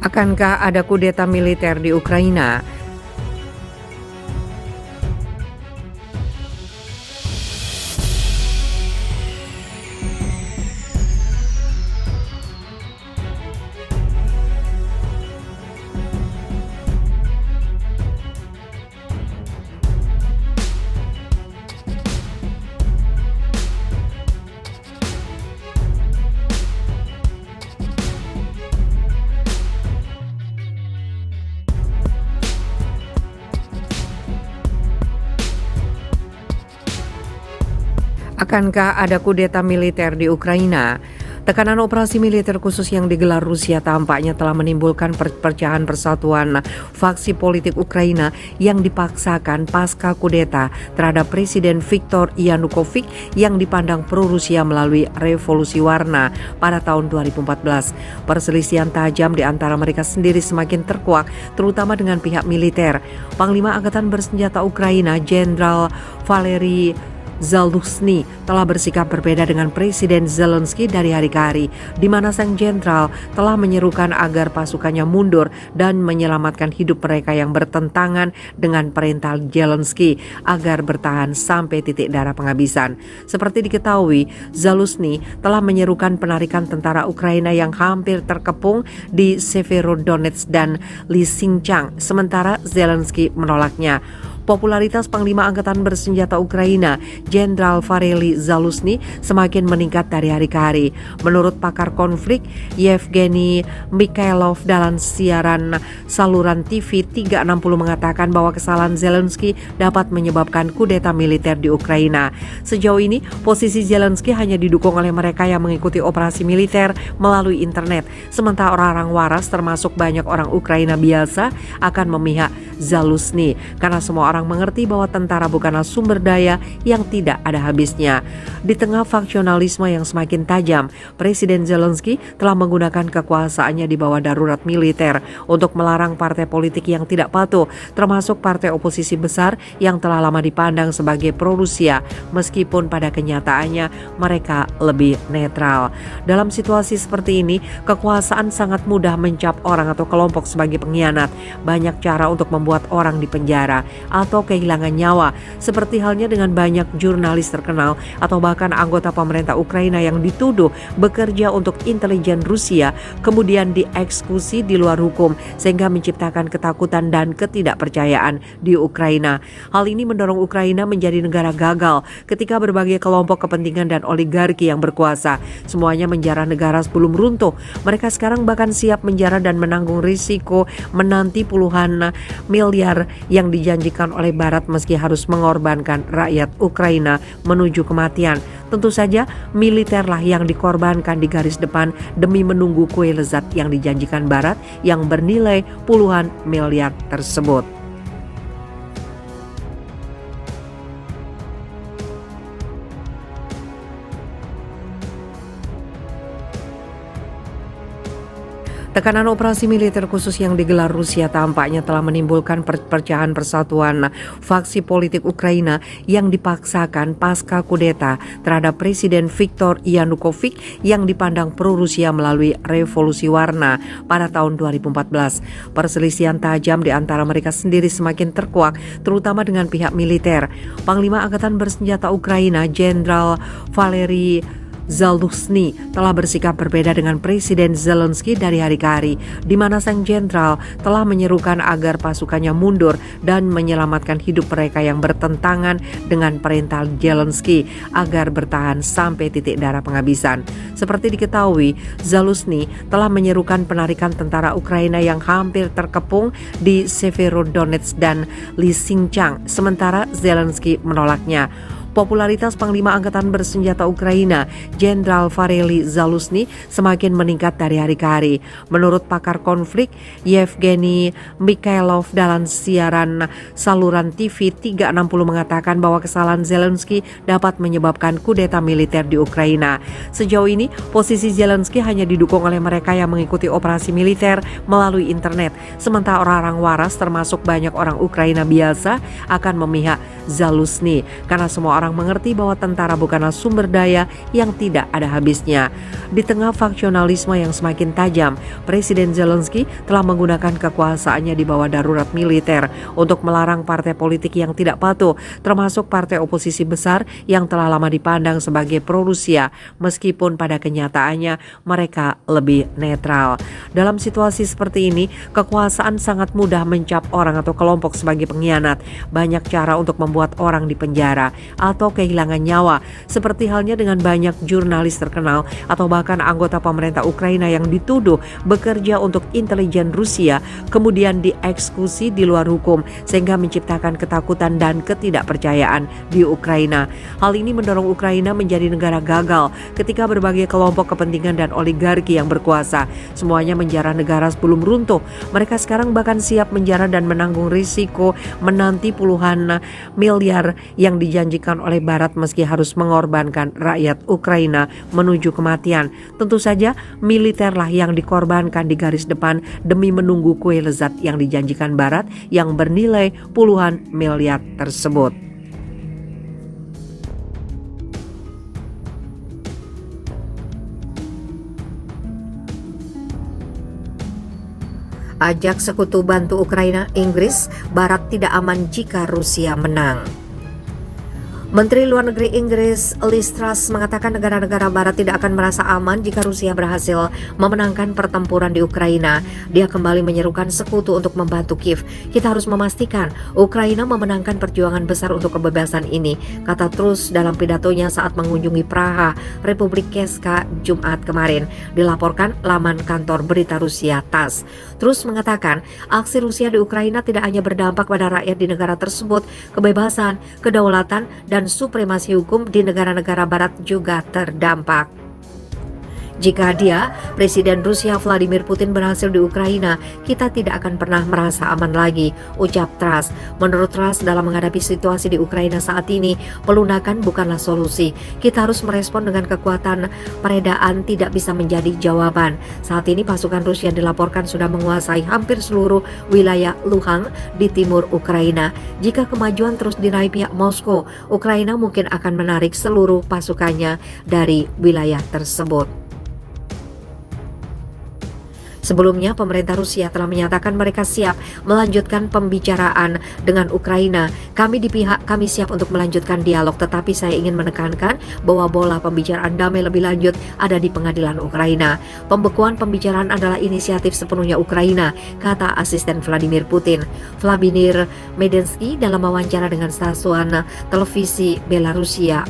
Akankah ada kudeta militer di Ukraina? Akankah ada kudeta militer di Ukraina? Tekanan operasi militer khusus yang digelar Rusia tampaknya telah menimbulkan perpecahan persatuan faksi politik Ukraina yang dipaksakan pasca kudeta terhadap Presiden Viktor Yanukovych yang dipandang pro-Rusia melalui revolusi warna pada tahun 2014. Perselisihan tajam di antara mereka sendiri semakin terkuak, terutama dengan pihak militer. Panglima Angkatan Bersenjata Ukraina, Jenderal Valery Zaluzhny telah bersikap berbeda dengan Presiden Zelensky dari hari ke hari, di mana sang jenderal telah menyerukan agar pasukannya mundur dan menyelamatkan hidup mereka yang bertentangan dengan perintah Zelensky agar bertahan sampai titik darah penghabisan. Seperti diketahui, Zaluzhny telah menyerukan penarikan tentara Ukraina yang hampir terkepung di Severodonetsk dan Lysychansk, sementara Zelensky menolaknya. Popularitas Panglima Angkatan Bersenjata Ukraina, Jenderal Valery Zaluzhny, semakin meningkat dari hari ke hari. Menurut pakar konflik Yevgeny Mikhailov dalam siaran saluran TV 360 mengatakan bahwa kesalahan Zelensky dapat menyebabkan kudeta militer di Ukraina. Sejauh ini, posisi Zelensky hanya didukung oleh mereka yang mengikuti operasi militer melalui internet, sementara orang-orang waras termasuk banyak orang Ukraina biasa akan memihak Zaluzhny karena semua orang mengerti bahwa tentara bukanlah sumber daya yang tidak ada habisnya. Di tengah faksionalisme yang semakin tajam, Presiden Zelensky telah menggunakan kekuasaannya di bawah darurat militer untuk melarang partai politik yang tidak patuh, termasuk partai oposisi besar yang telah lama dipandang sebagai pro-Rusia, meskipun pada kenyataannya mereka lebih netral. Dalam situasi seperti ini, kekuasaan sangat mudah mencap orang atau kelompok sebagai pengkhianat. Banyak cara untuk membuat orang dipenjara atau kehilangan nyawa, seperti halnya dengan banyak jurnalis terkenal atau bahkan anggota pemerintah Ukraina yang dituduh bekerja untuk intelijen Rusia kemudian dieksekusi di luar hukum sehingga menciptakan ketakutan dan ketidakpercayaan di Ukraina. Hal ini mendorong Ukraina menjadi negara gagal ketika berbagai kelompok kepentingan dan oligarki yang berkuasa semuanya menjarah negara sebelum runtuh. Mereka sekarang bahkan siap menjarah dan menanggung risiko menanti puluhan miliar yang dijanjikan oleh Barat meski harus mengorbankan rakyat Ukraina menuju kematian. Tentu saja militerlah yang dikorbankan di garis depan demi menunggu kue lezat yang dijanjikan Barat yang bernilai puluhan miliar tersebut. Tekanan operasi militer khusus yang digelar Rusia tampaknya telah menimbulkan perpecahan persatuan faksi politik Ukraina yang dipaksakan pasca kudeta terhadap Presiden Viktor Yanukovych yang dipandang pro-Rusia melalui revolusi warna pada tahun 2014. Perselisihan tajam di antara mereka sendiri semakin terkuak, terutama dengan pihak militer. Panglima Angkatan Bersenjata Ukraina, Jenderal Valery Zaluzhny telah bersikap berbeda dengan Presiden Zelensky dari hari ke hari, di mana sang jenderal telah menyerukan agar pasukannya mundur dan menyelamatkan hidup mereka yang bertentangan dengan perintah Zelensky agar bertahan sampai titik darah penghabisan. Seperti diketahui, Zaluzhny telah menyerukan penarikan tentara Ukraina yang hampir terkepung di Severodonetsk dan Lysychansk, sementara Zelensky menolaknya. Popularitas Panglima Angkatan Bersenjata Ukraina, Jenderal Valery Zaluzhny, semakin meningkat dari hari ke hari. Menurut pakar konflik Yevgeny Mikhailov dalam siaran saluran TV 360 mengatakan bahwa kesalahan Zelensky dapat menyebabkan kudeta militer di Ukraina. Sejauh ini, posisi Zelensky hanya didukung oleh mereka yang mengikuti operasi militer melalui internet, sementara orang-orang waras termasuk banyak orang Ukraina biasa akan memihak Zaluzhny karena semua orang orang mengerti bahwa tentara bukanlah sumber daya yang tidak ada habisnya. Di tengah faksionalisme yang semakin tajam, Presiden Zelensky telah menggunakan kekuasaannya di bawah darurat militer untuk melarang partai politik yang tidak patuh, termasuk partai oposisi besar yang telah lama dipandang sebagai pro-Rusia, meskipun pada kenyataannya mereka lebih netral. Dalam situasi seperti ini, kekuasaan sangat mudah mencap orang atau kelompok sebagai pengkhianat. Banyak cara untuk membuat orang dipenjara atau kehilangan nyawa, seperti halnya dengan banyak jurnalis terkenal atau bahkan anggota pemerintah Ukraina yang dituduh bekerja untuk intelijen Rusia, kemudian dieksekusi di luar hukum sehingga menciptakan ketakutan dan ketidakpercayaan di Ukraina. Hal ini mendorong Ukraina menjadi negara gagal ketika berbagai kelompok kepentingan dan oligarki yang berkuasa semuanya menjarah negara sebelum runtuh. Mereka sekarang bahkan siap menjarah dan menanggung risiko menanti puluhan miliar yang dijanjikan oleh Barat meski harus mengorbankan rakyat Ukraina menuju kematian. Tentu saja militerlah yang dikorbankan di garis depan demi menunggu kue lezat yang dijanjikan Barat yang bernilai puluhan miliar tersebut. Ajak sekutu bantu Ukraina, Inggris, Barat tidak aman jika Rusia menang. Menteri Luar Negeri Inggris Liz Truss mengatakan negara-negara Barat tidak akan merasa aman jika Rusia berhasil memenangkan pertempuran di Ukraina. Dia kembali menyerukan sekutu untuk membantu Kiev. Kita harus memastikan Ukraina memenangkan perjuangan besar untuk kebebasan ini, kata Truss dalam pidatonya saat mengunjungi Praha, Republik Česká Jumat kemarin, dilaporkan laman kantor berita Rusia TASS. Truss mengatakan aksi Rusia di Ukraina tidak hanya berdampak pada rakyat di negara tersebut, kebebasan, kedaulatan, dan supremasi hukum di negara-negara Barat juga terdampak. Jika Presiden Rusia Vladimir Putin berhasil di Ukraina, kita tidak akan pernah merasa aman lagi, ucap Truss. Menurut Truss, dalam menghadapi situasi di Ukraina saat ini, pelunakan bukanlah solusi. Kita harus merespon dengan kekuatan. Peredaan tidak bisa menjadi jawaban. Saat ini pasukan Rusia dilaporkan sudah menguasai hampir seluruh wilayah Luhansk di timur Ukraina. Jika kemajuan terus diraih pihak Moskow, Ukraina mungkin akan menarik seluruh pasukannya dari wilayah tersebut. Sebelumnya, pemerintah Rusia telah menyatakan mereka siap melanjutkan pembicaraan dengan Ukraina. Kami siap untuk melanjutkan dialog, tetapi saya ingin menekankan bahwa bola pembicaraan damai lebih lanjut ada di pengadilan Ukraina. Pembekuan pembicaraan adalah inisiatif sepenuhnya Ukraina, kata asisten Vladimir Putin. Vladimir Medensky dalam wawancara dengan stasiun televisi Belarusia